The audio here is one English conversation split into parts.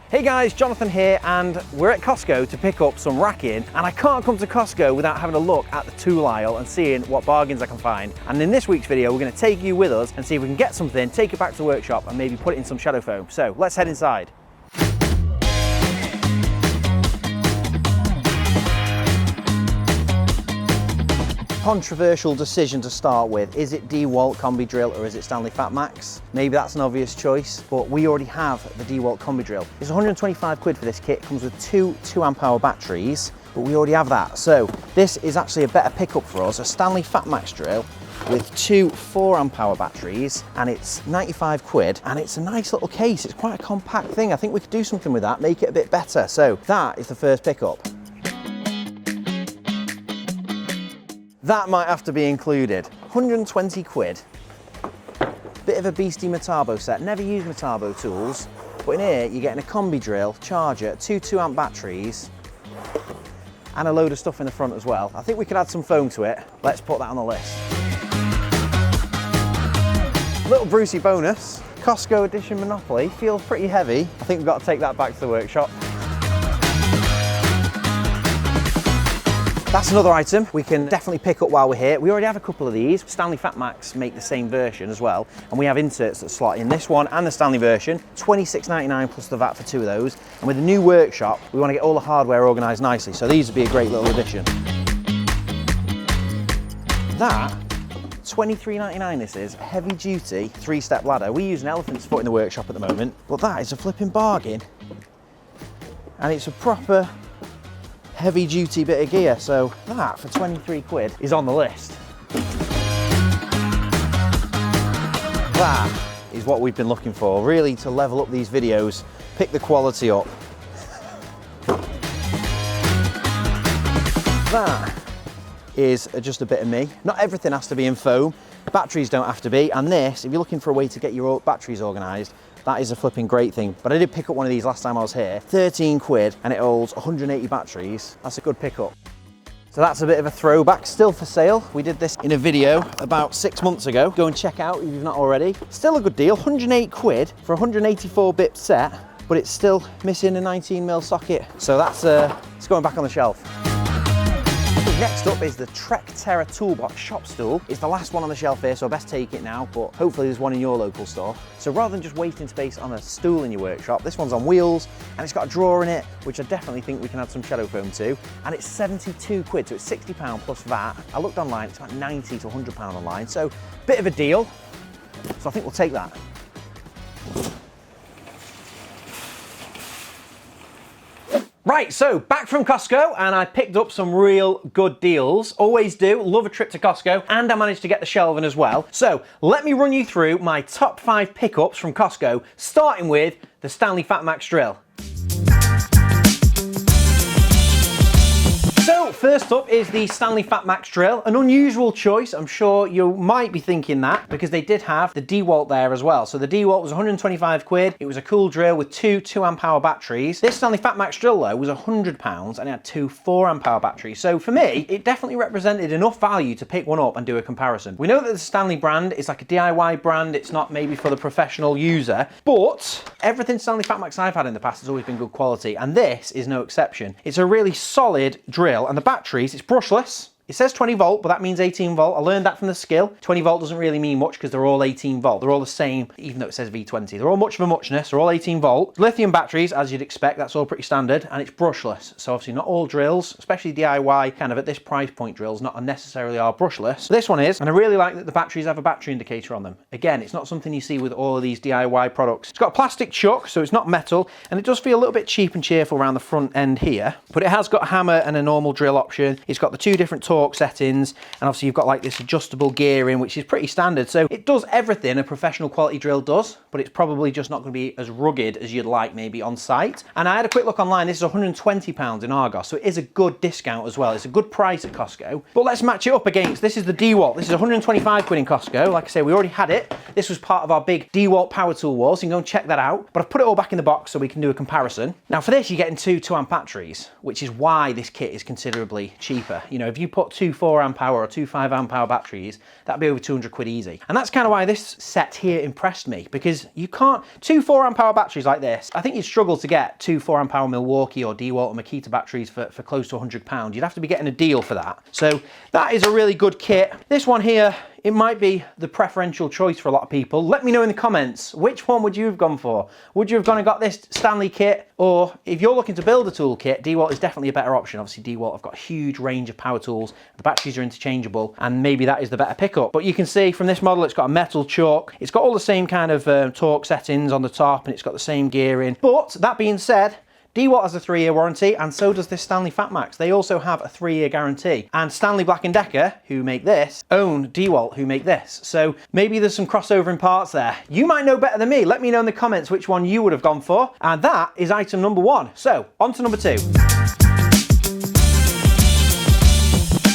Hey guys, Jonathan here, and we're at Costco to pick up some racking, and I can't come to Costco without having a look at the tool aisle and seeing what bargains I can find. And in this week's video, we're going to take you with us and see if we can get something, take it back to the workshop and maybe put it in some shadow foam. So let's head inside. Controversial decision to start with. Is it Dewalt combi drill or is it Stanley Fatmax? Maybe that's an obvious choice, but we already have the Dewalt combi drill. It's 125 quid for this kit. It comes with two 2Ah batteries, but we already have that. So this is actually a better pickup for us, a Stanley Fatmax drill with two 4Ah batteries, and it's 95 quid, and it's a nice little case. It's quite a compact thing. I think we could do something with that, make it a bit better. So that is the first pickup. That might have to be included. 120 quid. Bit of a beastie Metabo set. Never used Metabo tools, but in here you're getting a combi drill, charger, two 2Ah batteries, and a load of stuff in the front as well. I think we could add some foam to it. Let's put that on the list. Little Brucie bonus. Costco edition Monopoly. Feels pretty heavy. I think we've got to take that back to the workshop. That's another item we can definitely pick up while we're here. We already have a couple of these. Stanley Fatmax make the same version as well, and we have inserts that slot in this one and the Stanley version. $26.99 plus the VAT for two of those. And with the new workshop, we want to get all the hardware organised nicely, so these would be a great little addition. That, $23.99 this is, heavy duty 3-step ladder. We use an elephant's foot in the workshop at the moment, but that is a flipping bargain. And it's a proper heavy duty bit of gear, so that for 23 quid is on the list. That is what we've been looking for, really, to level up these videos, pick the quality up. That is just a bit of me. Not everything has to be in foam, batteries don't have to be, and this, if you're looking for a way to get your batteries organised, that is a flipping great thing. But I did pick up one of these last time I was here, 13 quid, and it holds 180 batteries. That's a good pickup. So that's a bit of a throwback, still for sale. We did this in a video about 6 months ago. Go and check out if you've not already. Still a good deal, 108 quid for a 184-bit set, but it's still missing a 19mm socket. So that's it's going back on the shelf. Next up is the Trek Terra Toolbox shop stool. It's the last one on the shelf here, so I best take it now, but hopefully there's one in your local store. So rather than just wasting space on a stool in your workshop, this one's on wheels, and it's got a drawer in it, which I definitely think we can add some shadow foam to. And it's 72 quid, so it's £60 plus VAT. I looked online, it's about 90 to £100 online, so bit of a deal. So I think we'll take that. Right, so back from Costco, and I picked up some real good deals. Always do, love a trip to Costco, and I managed to get the shelving as well. So let me run you through my top 5 pickups from Costco, starting with the Stanley Fatmax drill. So first up is the Stanley Fatmax drill, an unusual choice. I'm sure you might be thinking that because they did have the Dewalt there as well. So the Dewalt was 125 quid. It was a cool drill with two 2Ah batteries. This Stanley Fatmax drill though was £100 and it had two 4Ah batteries. So for me, it definitely represented enough value to pick one up and do a comparison. We know that the Stanley brand is like a DIY brand. It's not maybe for the professional user, but everything Stanley Fatmax I've had in the past has always been good quality, and this is no exception. It's a really solid drill. And the batteries, it's brushless. It says 20 volt, but that means 18 volt. I learned that from the skill. 20 volt doesn't really mean much because they're all 18 volt. They're all the same, even though it says V20. They're all much of a muchness. They're all 18 volt. Lithium batteries, as you'd expect, that's all pretty standard, and it's brushless. So obviously not all drills, especially DIY, kind of at this price point drills, not unnecessarily are brushless. This one is, and I really like that the batteries have a battery indicator on them. Again, it's not something you see with all of these DIY products. It's got a plastic chuck, so it's not metal, and it does feel a little bit cheap and cheerful around the front end here, but it has got a hammer and a normal drill option. It's got the two different torque settings, and obviously you've got like this adjustable gearing, which is pretty standard. So it does everything a professional quality drill does, but it's probably just not going to be as rugged as you'd like maybe on site. And I had a quick look online. This is £120 in Argos, so it is a good discount as well. It's a good price at Costco. But let's match it up against, this is the Dewalt. This is 125 quid in Costco. Like I say, we already had it. This was part of our big Dewalt power tool wall, so you can go and check that out. But I've put it all back in the box so we can do a comparison. Now for this, you're getting two 2Ah batteries, which is why this kit is considerably cheaper. You know, if you put bought two 4 amp hour or two 5 amp hour batteries, that'd be over 200 quid easy. And that's kind of why this set here impressed me, because you can't, two 4 amp hour batteries like this, I think you'd struggle to get two 4 amp hour Milwaukee or Dewalt or Makita batteries for close to £100. You'd have to be getting a deal for that. So that is a really good kit. This one here, it might be the preferential choice for a lot of people. Let me know in the comments, which one would you have gone for? Would you have gone and got this Stanley kit? Or if you're looking to build a tool kit, Dewalt is definitely a better option. Obviously Dewalt have got a huge range of power tools. The batteries are interchangeable, and maybe that is the better pickup. But you can see from this model, it's got a metal chuck. It's got all the same kind of torque settings on the top, and it's got the same gearing. But that being said, Dewalt has a 3-year warranty, and so does this Stanley Fatmax. They also have a 3-year guarantee. And Stanley Black & Decker, who make this, own Dewalt, who make this. So maybe there's some crossover in parts there. You might know better than me. Let me know in the comments which one you would have gone for. And that is item number 1. So on to number 2.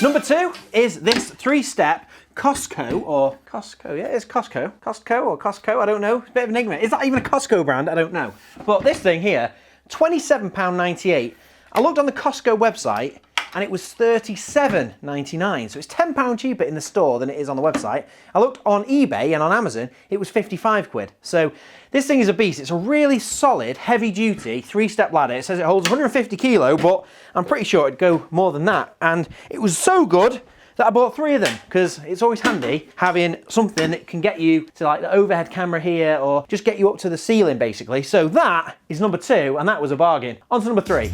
Number 2 is this 3-step Cosco, or Costco, yeah, it's Costco. Costco or Costco, I don't know. It's a bit of an enigma. Is that even a Costco brand? I don't know. But this thing here, £27.98. I looked on the Costco website and it was £37.99. So it's £10 cheaper in the store than it is on the website. I looked on eBay and on Amazon, it was 55 quid. So this thing is a beast. It's a really solid, heavy duty 3-step ladder. It says it holds 150 kilo, but I'm pretty sure it'd go more than that. And it was so good that I bought 3 of them, because it's always handy having something that can get you to like the overhead camera here, or just get you up to the ceiling basically. So that is number 2, and that was a bargain. On to number 3.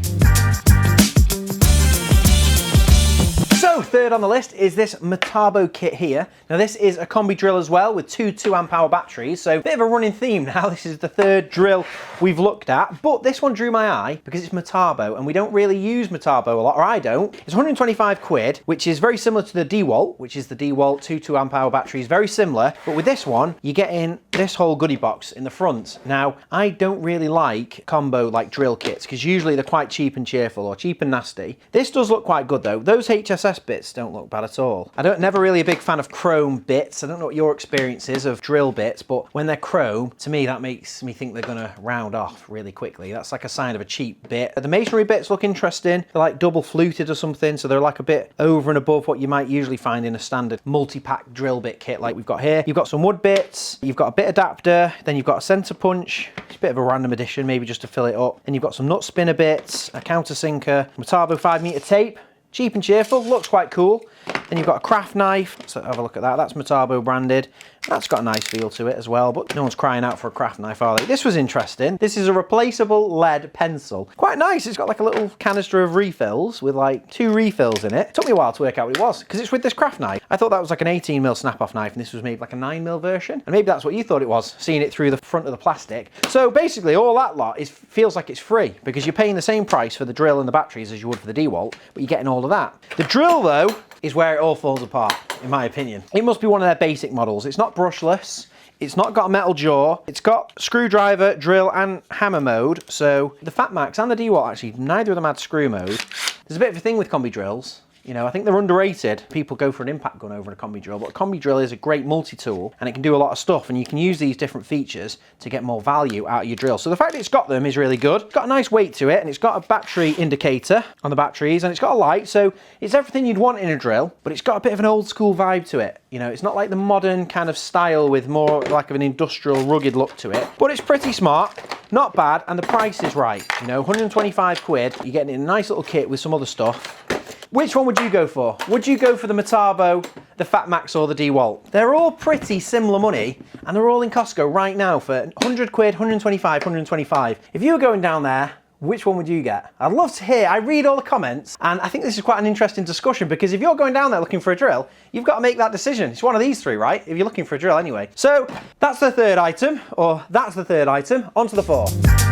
So third on the list is this Metabo kit here. Now this is a combi drill as well with two 2 amp hour batteries. So a bit of a running theme now. This is the 3rd drill we've looked at, but this one drew my eye because it's Metabo, and we don't really use Metabo a lot, or I don't. It's 125 quid, which is very similar to the Dewalt, which is the Dewalt 2 amp hour batteries, very similar. But with this one, you get in this whole goodie box in the front. Now, I don't really like combo like drill kits, because usually they're quite cheap and cheerful, or cheap and nasty. This does look quite good though. Those HSS bits don't look bad at all. Never really a big fan of chrome bits. I don't know what your experience is of drill bits, but when they're chrome, to me that makes me think they're gonna round off really quickly. That's like a sign of a cheap bit. The masonry bits look interesting. They're like double fluted or something, so they're like a bit over and above what you might usually find in a standard multi-pack drill bit kit like we've got here. You've got some wood bits, you've got a bit adapter, then you've got a center punch. It's a bit of a random addition, maybe just to fill it up. Then you've got some nut spinner bits, a countersinker, Metabo 5-meter tape. Cheap and cheerful, looks quite cool. Then you've got a craft knife, so have a look at that. That's Metabo branded. That's got a nice feel to it as well, but no one's crying out for a craft knife, are they? This was interesting. This is a replaceable lead pencil. Quite nice. It's got like a little canister of refills with like 2 refills in it. It took me a while to work out what it was, because it's with this craft knife. I thought that was like an 18mm snap-off knife, and this was maybe like a 9mm version. And maybe that's what you thought it was, seeing it through the front of the plastic. So basically all that lot feels like it's free, because you're paying the same price for the drill and the batteries as you would for the Dewalt, but you're getting all of that. The drill though is where it all falls apart, in my opinion. It must be one of their basic models. It's not brushless. It's not got a metal jaw. It's got screwdriver, drill, and hammer mode. So the Fatmax and the Dewalt, actually, neither of them had screw mode. There's a bit of a thing with combi drills. You know, I think they're underrated. People go for an impact gun over a combi drill, but a combi drill is a great multi-tool, and it can do a lot of stuff, and you can use these different features to get more value out of your drill. So the fact that it's got them is really good. It's got a nice weight to it, and it's got a battery indicator on the batteries, and it's got a light, so it's everything you'd want in a drill, but it's got a bit of an old school vibe to it. You know, it's not like the modern kind of style with more like of an industrial rugged look to it, but it's pretty smart, not bad, and the price is right. You know, 125 quid, you're getting a nice little kit with some other stuff. Which one would you go for? Would you go for the Metabo, the Fatmax, or the Dewalt? They're all pretty similar money, and they're all in Costco right now for 100 quid, 125, 125. If you were going down there, which one would you get? I'd love to hear. I read all the comments, and I think this is quite an interesting discussion, because if you're going down there looking for a drill, you've got to make that decision. It's one of these 3, right? If you're looking for a drill anyway. So that's the 3rd item, or that's the 3rd item. On to the 4th.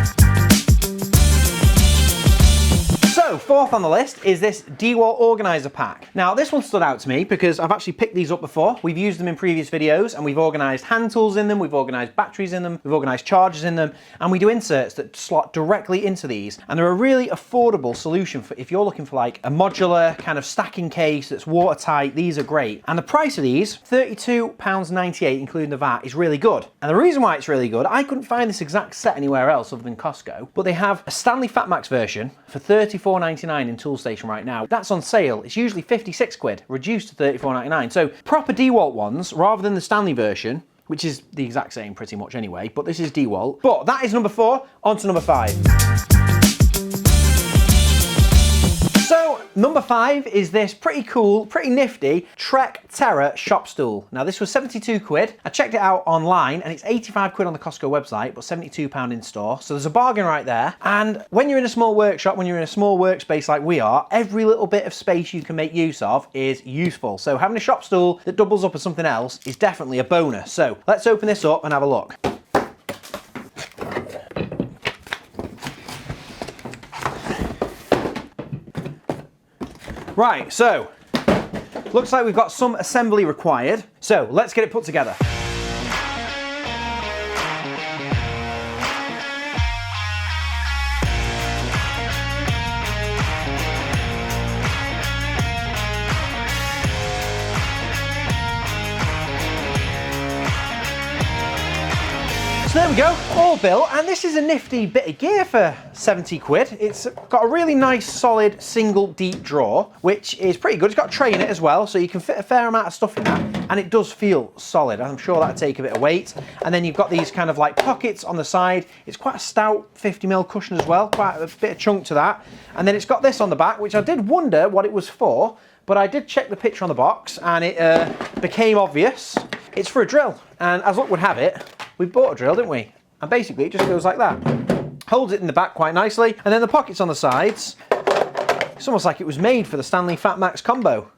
So, 4th on the list is this Dewalt Organiser pack. Now, this one stood out to me because I've actually picked these up before. We've used them in previous videos, and we've organised hand tools in them, we've organised batteries in them, we've organised chargers in them, and we do inserts that slot directly into these. And they're a really affordable solution for if you're looking for like a modular kind of stacking case that's watertight. These are great. And the price of these, £32.98 including the VAT, is really good. And the reason why it's really good, I couldn't find this exact set anywhere else other than Costco, but they have a Stanley Fatmax version for £34.98 $34.99 in Toolstation right now. That's on sale. It's usually 56 quid, reduced to $34.99. So proper Dewalt ones, rather than the Stanley version, which is the exact same pretty much anyway, but this is Dewalt. But that is number 4, on to number 5. So, number 5 is this pretty cool, pretty nifty Trek Terra shop stool. Now this was 72 quid. I checked it out online and it's 85 quid on the Costco website, but £72 in store. So there's a bargain right there. And when you're in a small workshop, when you're in a small workspace like we are, every little bit of space you can make use of is useful. So having a shop stool that doubles up as something else is definitely a bonus. So let's open this up and have a look. Right, so, looks like we've got some assembly required. So, let's get it put together. So there we go, all built, and this is a nifty bit of gear for 70 quid. It's got a really nice solid single deep drawer, which is pretty good. It's got a tray in it as well, so you can fit a fair amount of stuff in that, and it does feel solid. I'm sure that'll take a bit of weight. And then you've got these kind of like pockets on the side. It's quite a stout 50mm cushion as well, quite a bit of chunk to that. And then it's got this on the back, which I did wonder what it was for, but I did check the picture on the box and it became obvious. It's for a drill, and as luck would have it, we bought a drill, didn't we? And basically it just goes like that. Holds it in the back quite nicely, and then the pockets on the sides, it's almost like it was made for the Stanley Fatmax combo.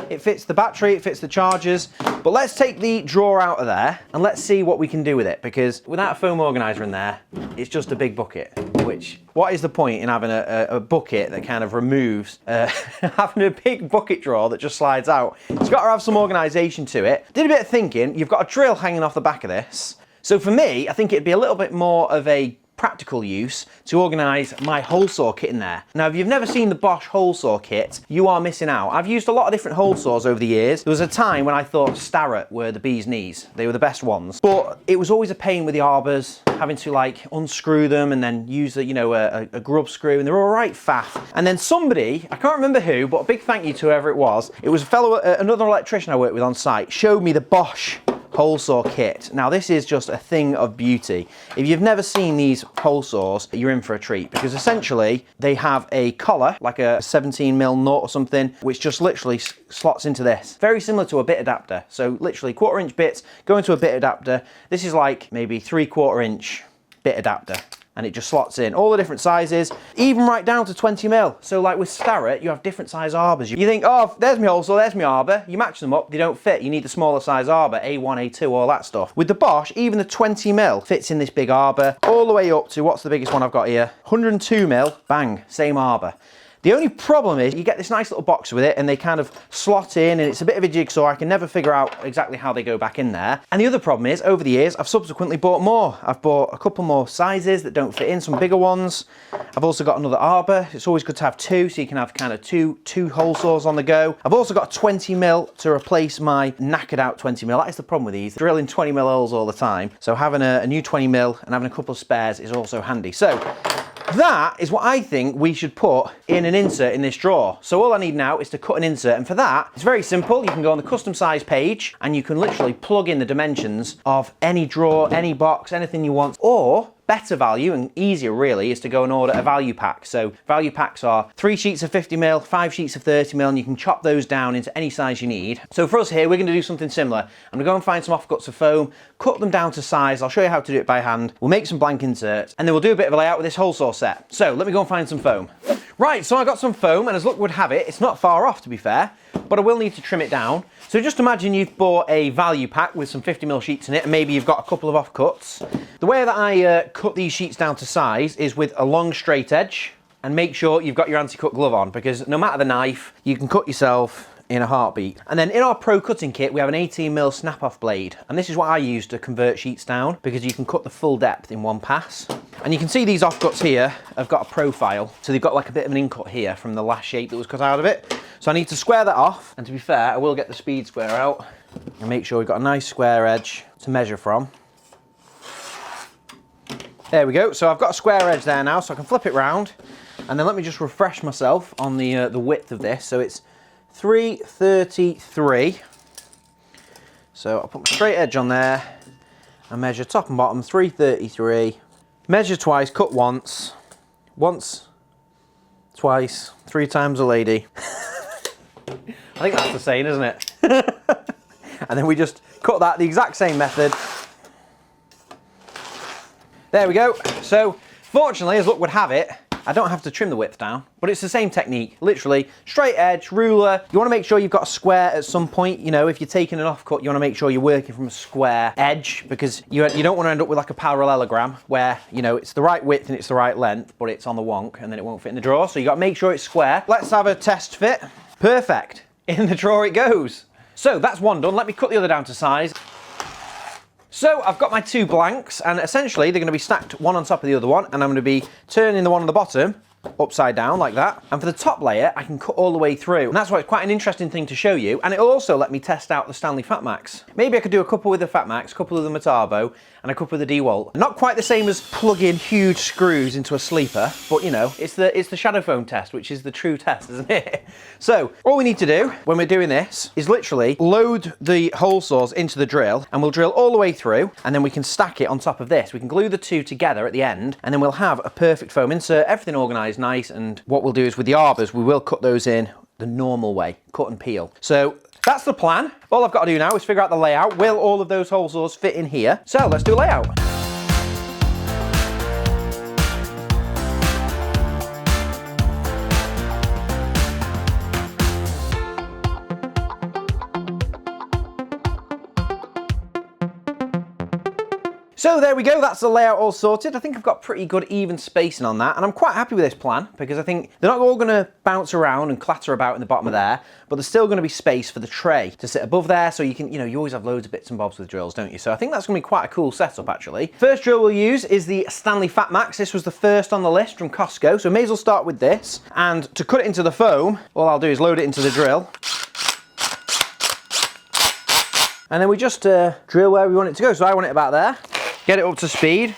It fits the battery, it fits the chargers, but let's take the drawer out of there and let's see what we can do with it, because without a foam organiser in there, it's just a big bucket, which, what is the point in having a bucket that kind of removes, having a big bucket drawer that just slides out? It's got to have some organisation to it. Did a bit of thinking, you've got a drill hanging off the back of this. So for me, I think it'd be a little bit more of a practical use to organise my hole saw kit in there. Now, if you've never seen the Bosch Hole Saw kit, you are missing out. I've used a lot of different hole saws over the years. There was a time when I thought Starrett were the bee's knees. They were the best ones. But it was always a pain with the arbors, having to like unscrew them and then use a, you know, a grub screw, and they're all right faff. And then somebody, I can't remember who, but a big thank you to whoever it was a fellow, another electrician I worked with on site, showed me the Bosch hole saw kit. Now this is just a thing of beauty. If you've never seen these hole saws, you're in for a treat, because essentially they have a collar, like a 17mm nut or something, which just literally slots into this. Very similar to a bit adapter. So literally 1/4 inch bits go into a bit adapter. This is like maybe 3/4 inch bit adapter, and it just slots in all the different sizes, even right down to 20mm. So like with Starrett, you have different size arbors. You think, oh, there's my hole saw, there's my arbor. You match them up, they don't fit. You need the smaller size arbor, A1, A2, all that stuff. With the Bosch, even the 20mm fits in this big arbor, all the way up to, what's the biggest one I've got here? 102mm, bang, same arbor. The only problem is you get this nice little box with it and they kind of slot in, and it's a bit of a jigsaw. I can never figure out exactly how they go back in there. And the other problem is, over the years, I've subsequently bought more. I've bought a couple more sizes that don't fit in, some bigger ones. I've also got another arbor. It's always good to have two, so you can have kind of two hole saws on the go. I've also got a 20mm to replace my knackered out 20mm. That is the problem with these, drilling 20mm holes all the time. So having a new 20mm and having a couple of spares is also handy. So that is what I think we should put in an insert in this drawer. So all I need now is to cut an insert, and for that, it's very simple. You can go on the custom size page and you can literally plug in the dimensions of any drawer, any box, anything you want. Or better value and easier really is to go and order a value pack. So value packs are 3 sheets of 50mm, 5 sheets of 30mm, and you can chop those down into any size you need. So for us here, we're going to do something similar. I'm going to go and find some offcuts of foam, cut them down to size. I'll show you how to do it by hand. We'll make some blank inserts, and then we'll do a bit of a layout with this hole saw set. So let me go and find some foam. Right, so I got some foam, and as luck would have it, it's not far off to be fair, but I will need to trim it down. So just imagine you've bought a value pack with some 50mm sheets in it, and maybe you've got a couple of offcuts. The way that I cut these sheets down to size is with a long straight edge, and make sure you've got your anti-cut glove on, because no matter the knife, you can cut yourself in a heartbeat. And then in our pro cutting kit, we have an 18mm snap-off blade, and this is what I use to convert sheets down, because you can cut the full depth in one pass. And you can see these offcuts here have got a profile, so they've got like a bit of an in-cut here from the last shape that was cut out of it. So I need to square that off, and to be fair, I will get the speed square out and make sure we've got a nice square edge to measure from. There we go. So I've got a square edge there now, so I can flip it round. And then let me just refresh myself on the width of this. So it's 333. So I'll put my straight edge on there and measure top and bottom, 333. Measure twice, cut once. Once, twice, 3 times a lady. I think that's the saying, isn't it? And then we just cut that the exact same method. There we go. So fortunately, as luck would have it, I don't have to trim the width down, but it's the same technique. Literally, straight edge, ruler. You want to make sure you've got a square at some point. You know, if you're taking an offcut, you want to make sure you're working from a square edge, because you don't want to end up with like a parallelogram where, you know, it's the right width and it's the right length, but it's on the wonk and then it won't fit in the drawer. So you got to make sure it's square. Let's have a test fit. Perfect. In the drawer it goes. So that's one done. Let me cut the other down to size. So I've got my 2 blanks, and essentially they're going to be stacked one on top of the other one, and I'm going to be turning the one on the bottom upside down like that. And for the top layer, I can cut all the way through. And that's why it's quite an interesting thing to show you. And it'll also let me test out the Stanley Fatmax. Maybe I could do a couple with the Fatmax, a couple with the Metabo, and a couple with the Dewalt. Not quite the same as plugging huge screws into a sleeper, but you know, it's the shadow foam test, which is the true test, isn't it? So all we need to do when we're doing this is literally load the hole saws into the drill, and we'll drill all the way through, and then we can stack it on top of this. We can glue the 2 together at the end, and then we'll have a perfect foam insert, everything organised nice. And what we'll do is with the arbors, we will cut those in the normal way, cut and peel. So that's the plan. All I've got to do now is figure out the layout. Will all of those hole saws fit in here? So let's do a layout. So there we go, that's the layout all sorted. I think I've got pretty good even spacing on that, and I'm quite happy with this plan because I think they're not all going to bounce around and clatter about in the bottom of there, but there's still going to be space for the tray to sit above there, so you can, you know, you always have loads of bits and bobs with drills, don't you? So I think that's going to be quite a cool setup actually. First drill we'll use is the Stanley Fatmax. This was the first on the list from Costco, so may as well start with this. And to cut it into the foam, all I'll do is load it into the drill. And then we just drill where we want it to go. So I want it about there. Get it up to speed.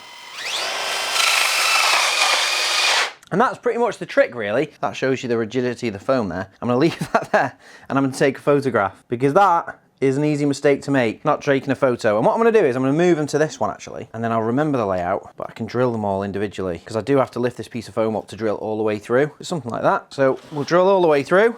And that's pretty much the trick really. That shows you the rigidity of the foam there. I'm gonna leave that there and I'm gonna take a photograph because that is an easy mistake to make, not taking a photo. And what I'm gonna do is I'm gonna move them to this one actually, and then I'll remember the layout, but I can drill them all individually because I do have to lift this piece of foam up to drill all the way through. Something like that. So we'll drill all the way through.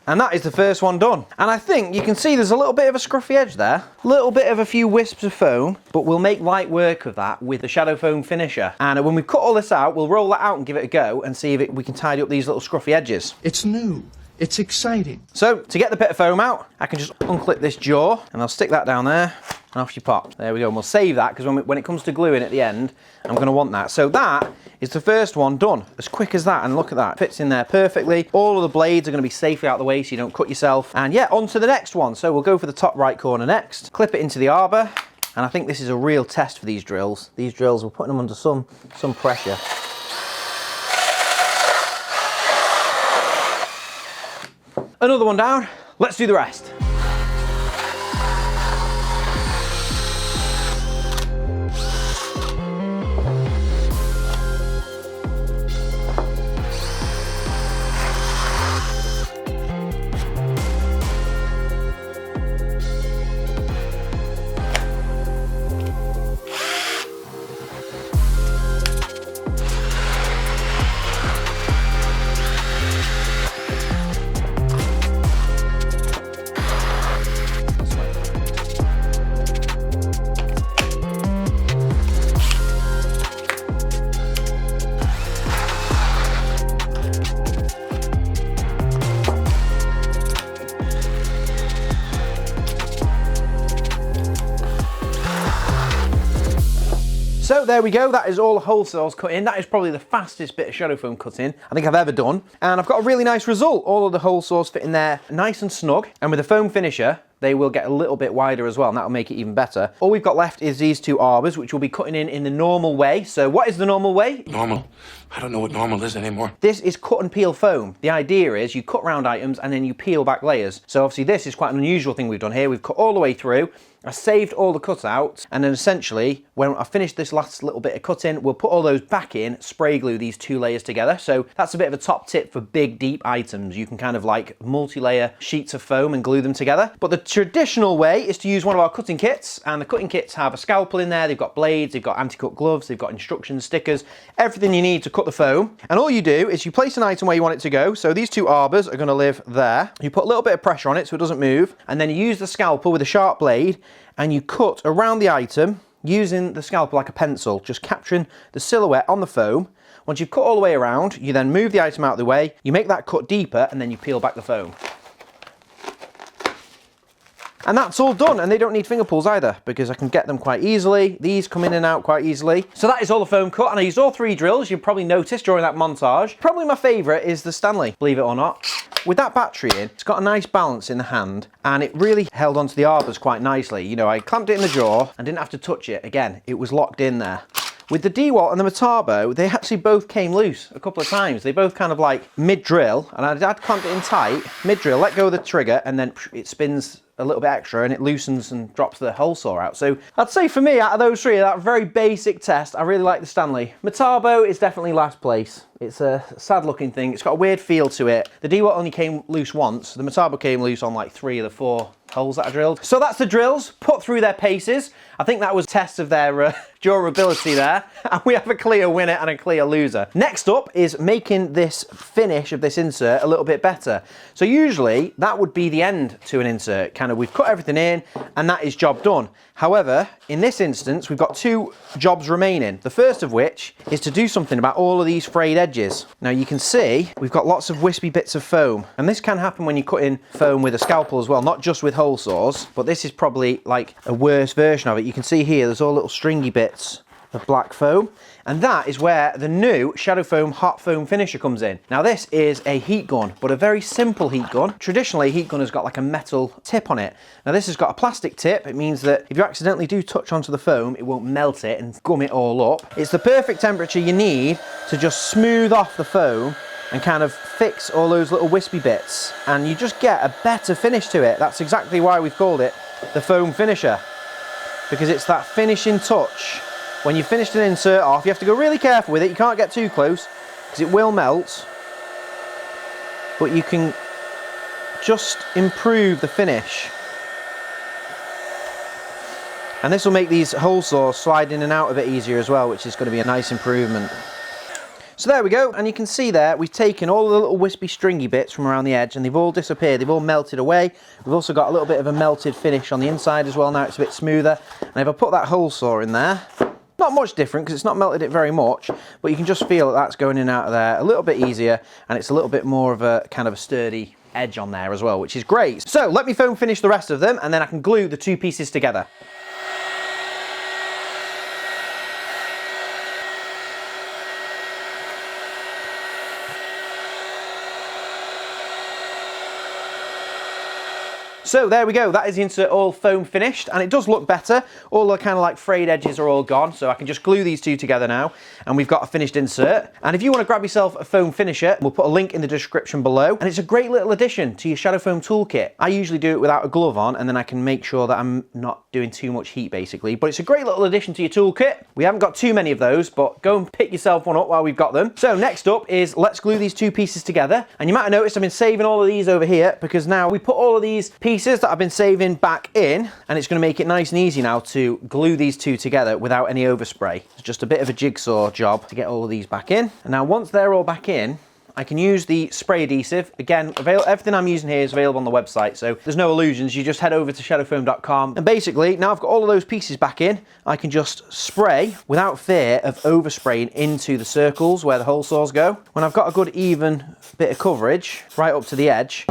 And that is the first one done. And I think you can see there's a little bit of a scruffy edge there. A little bit of a few wisps of foam, but we'll make light work of that with the shadow foam finisher. And when we've cut all this out, we'll roll that out and give it a go and see if we can tidy up these little scruffy edges. It's new. It's exciting. So to get the bit of foam out, I can just unclip this jaw and I'll stick that down there and off she pops. There we go, and we'll save that because when it comes to gluing at the end, I'm gonna want that. So that is the first one done, as quick as that, and look at that, fits in there perfectly. All of the blades are gonna be safely out of the way so you don't cut yourself. And yeah, on to the next one. So we'll go for the top right corner next, clip it into the arbor, and I think this is a real test for these drills. These drills, we're putting them under some pressure. Another one down, let's do the rest. So there we go, that is all the hole saws cut in. That is probably the fastest bit of shadow foam cutting I think I've ever done. And I've got a really nice result. All of the hole saws fit in there nice and snug. And with the foam finisher, they will get a little bit wider as well, and that'll make it even better. All we've got left is these 2 arbors, which we'll be cutting in the normal way. So what is the normal way? Normal? I don't know what normal is anymore. This is cut and peel foam. The idea is you cut round items and then you peel back layers. So obviously this is quite an unusual thing we've done here. We've cut all the way through, I saved all the cutouts, and then essentially, when I finish this last little bit of cutting, we'll put all those back in, spray glue these 2 layers together. So that's a bit of a top tip for big, deep items. You can kind of like multi-layer sheets of foam and glue them together. But the traditional way is to use one of our cutting kits, and the cutting kits have a scalpel in there, they've got blades, they've got anti-cut gloves, they've got instructions, stickers, everything you need to cut the foam. And all you do is you place an item where you want it to go. So these 2 arbors are going to live there. You put a little bit of pressure on it so it doesn't move, and then you use the scalpel with a sharp blade and you cut around the item using the scalpel like a pencil, just capturing the silhouette on the foam. Once you've cut all the way around, you then move the item out of the way, you make that cut deeper, and then you peel back the foam. And that's all done, and they don't need finger pulls either, because I can get them quite easily. These come in and out quite easily. So that is all the foam cut, and I used all 3 drills, you've probably noticed during that montage. Probably my favourite is the Stanley, believe it or not. With that battery in, it's got a nice balance in the hand, and it really held onto the arbors quite nicely. You know, I clamped it in the jaw and didn't have to touch it. Again, it was locked in there. With the Dewalt and the Metabo, they actually both came loose a couple of times. They both kind of like mid-drill, and I'd clamped it in tight, mid-drill, let go of the trigger, and then it spins a little bit extra and it loosens and drops the hole saw out. So I'd say for me, out of those 3, that very basic test, I really like the Stanley. Metabo is definitely last place. It's a sad looking thing. It's got a weird feel to it. The Dewalt only came loose once. The Metabo came loose on like 3 of the 4 holes that I drilled. So that's the drills put through their paces. I think that was a test of their durability there. And we have a clear winner and a clear loser. Next up is making this finish of this insert a little bit better. So usually that would be the end to an insert. Kind of we've cut everything in and that is job done. However, in this instance, we've got 2 jobs remaining. The first of which is to do something about all of these frayed edges. Now you can see we've got lots of wispy bits of foam, and this can happen when you cut in foam with a scalpel as well, not just with hole saws, but this is probably like a worse version of it. You can see here there's all little stringy bits of black foam, and that is where the new Shadow Foam hot foam finisher comes in. Now this is a heat gun, but a very simple heat gun. Traditionally, a heat gun has got like a metal tip on it. Now this has got a plastic tip. It means that if you accidentally do touch onto the foam, it won't melt it and gum it all up. It's the perfect temperature you need to just smooth off the foam and kind of fix all those little wispy bits, and you just get a better finish to it. That's exactly why we've called it the foam finisher, because it's that finishing touch. When you've finished an insert off, you have to go really careful with it. You can't get too close because it will melt, but you can just improve the finish. And this will make these hole saws slide in and out a bit easier as well, which is going to be a nice improvement. So there we go, and you can see there we've taken all the little wispy stringy bits from around the edge and they've all disappeared, they've all melted away. We've also got a little bit of a melted finish on the inside as well. Now it's a bit smoother, and if I put that hole saw in there, not much different because it's not melted it very much, but you can just feel that that's going in and out of there a little bit easier, and it's a little bit more of a kind of a sturdy edge on there as well, which is great. So let me foam finish the rest of them and then I can glue the 2 pieces together. So there we go, that is the insert all foam finished, and it does look better. All the kind of like frayed edges are all gone, so I can just glue these 2 together now, and we've got a finished insert. And if you want to grab yourself a foam finisher, we'll put a link in the description below, and it's a great little addition to your Shadow Foam toolkit. I usually do it without a glove on, and then I can make sure that I'm not doing too much heat basically, but it's a great little addition to your toolkit. We haven't got too many of those, but go and pick yourself one up while we've got them. So next up is let's glue these 2 pieces together, and you might have noticed I've been saving all of these over here, because now we put all of these pieces that I've been saving back in, and it's going to make it nice and easy now to glue these 2 together without any overspray. It's just a bit of a jigsaw job to get all of these back in. And now once they're all back in, I can use the spray adhesive. Again, everything I'm using here is available on the website, so there's no illusions. You just head over to shadowfoam.com, and basically now I've got all of those pieces back in, I can just spray without fear of overspraying into the circles where the hole saws go. When I've got a good even bit of coverage right up to the edge,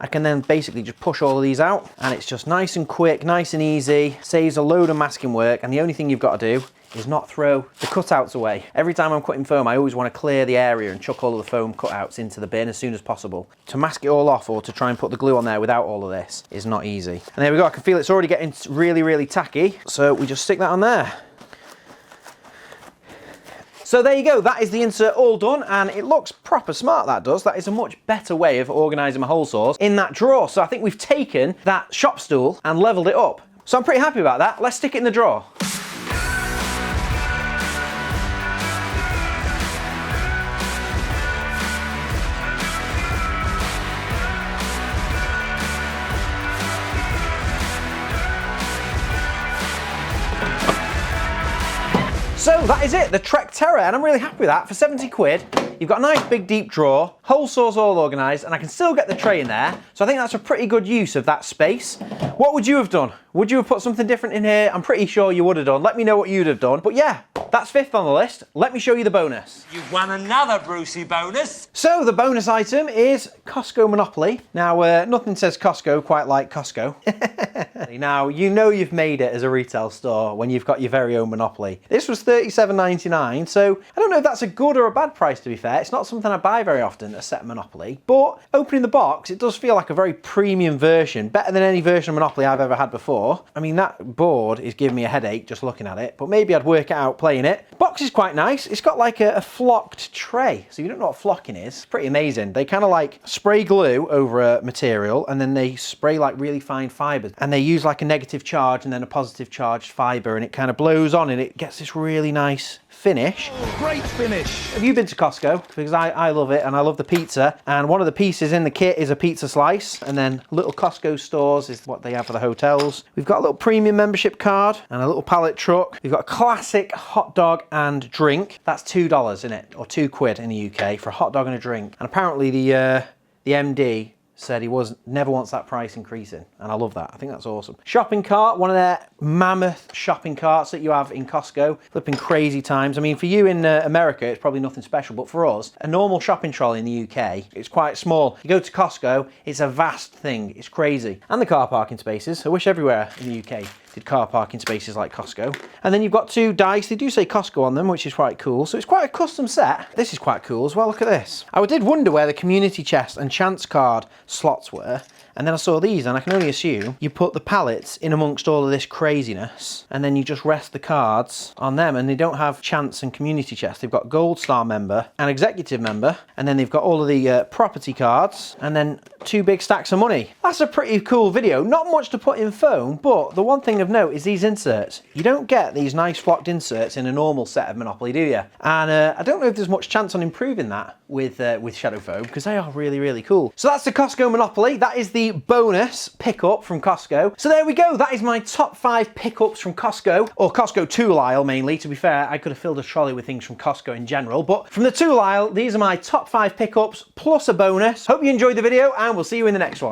I can then basically just push all of these out, and it's just nice and quick, nice and easy, saves a load of masking work, and the only thing you've got to do is not throw the cutouts away. Every time I'm cutting foam, I always want to clear the area and chuck all of the foam cutouts into the bin as soon as possible. To mask it all off or to try and put the glue on there without all of this is not easy. And there we go, I can feel it's already getting really, really tacky, so we just stick that on there. So there you go, that is the insert all done, and it looks proper smart, that does. That is a much better way of organising my hole saws in that drawer. So I think we've taken that shop stool and levelled it up. So I'm pretty happy about that. Let's stick it in the drawer. So that is it, the Trek Terror, and I'm really happy with that. For 70 quid, you've got a nice big deep drawer, hole saws all organised, and I can still get the tray in there. So I think that's a pretty good use of that space. What would you have done? Would you have put something different in here? I'm pretty sure you would have done. Let me know what you'd have done. But yeah, that's 5th on the list. Let me show you the bonus. You've won another Brucie bonus. So the bonus item is Costco Monopoly. Now, nothing says Costco quite like Costco. Now, you know you've made it as a retail store when you've got your very own Monopoly. This was $37.99, so I don't know if that's a good or a bad price, to be fair. It's not something I buy very often, a set of Monopoly. But opening the box, it does feel like a very premium version, better than any version of Monopoly I've ever had before. I mean, that board is giving me a headache just looking at it, but maybe I'd work it out playing it. The box is quite nice. It's got like a flocked tray. So if you don't know what flocking is, it's pretty amazing. They kind of like spray glue over a material and then they spray like really fine fibers. And they use like a negative charge and then a positive charged fiber, and it kind of blows on and it gets this really nice finish. Great finish. Have you been to Costco? Because I love it, and I love the pizza, and one of the pieces in the kit is a pizza slice, and then little Costco stores is what they have for the hotels. We've got a little premium membership card and a little pallet truck. We've got a classic hot dog and drink. That's $2, isn't it? Or £2 in the UK for a hot dog and a drink. And apparently the MD said he never wants that price increasing, and I love that. I think that's awesome. Shopping cart, one of their mammoth shopping carts that you have in Costco. Flipping crazy times. I mean, for you in America, it's probably nothing special, but for us, a normal shopping trolley in the UK, it's quite small. You go to Costco, it's a vast thing. It's crazy. And the car parking spaces. I wish everywhere in the UK did car parking spaces like Costco. And then you've got 2 dice. They do say Costco on them, which is quite cool. So it's quite a custom set. This is quite cool as well. Look at this. I did wonder where the community chest and chance card slots were. And then I saw these, and I can only assume you put the pallets in amongst all of this craziness, and then you just rest the cards on them, and they don't have chance and community chest. They've got gold star member and executive member, and then they've got all of the property cards, and then 2 big stacks of money. That's a pretty cool video. Not much to put in foam, but the one thing of note is these inserts. You don't get these nice flocked inserts in a normal set of Monopoly, do you? And I don't know if there's much chance on improving that with shadow foam, because they are really, really cool. So that's the Costco Monopoly. That is the bonus pickup from Costco. So there we go. That is my top 5 pickups from Costco, or Costco Tool Aisle mainly. To be fair, I could have filled a trolley with things from Costco in general, but from the Tool Aisle, these are my top 5 pickups plus a bonus. Hope you enjoyed the video, and we'll see you in the next one.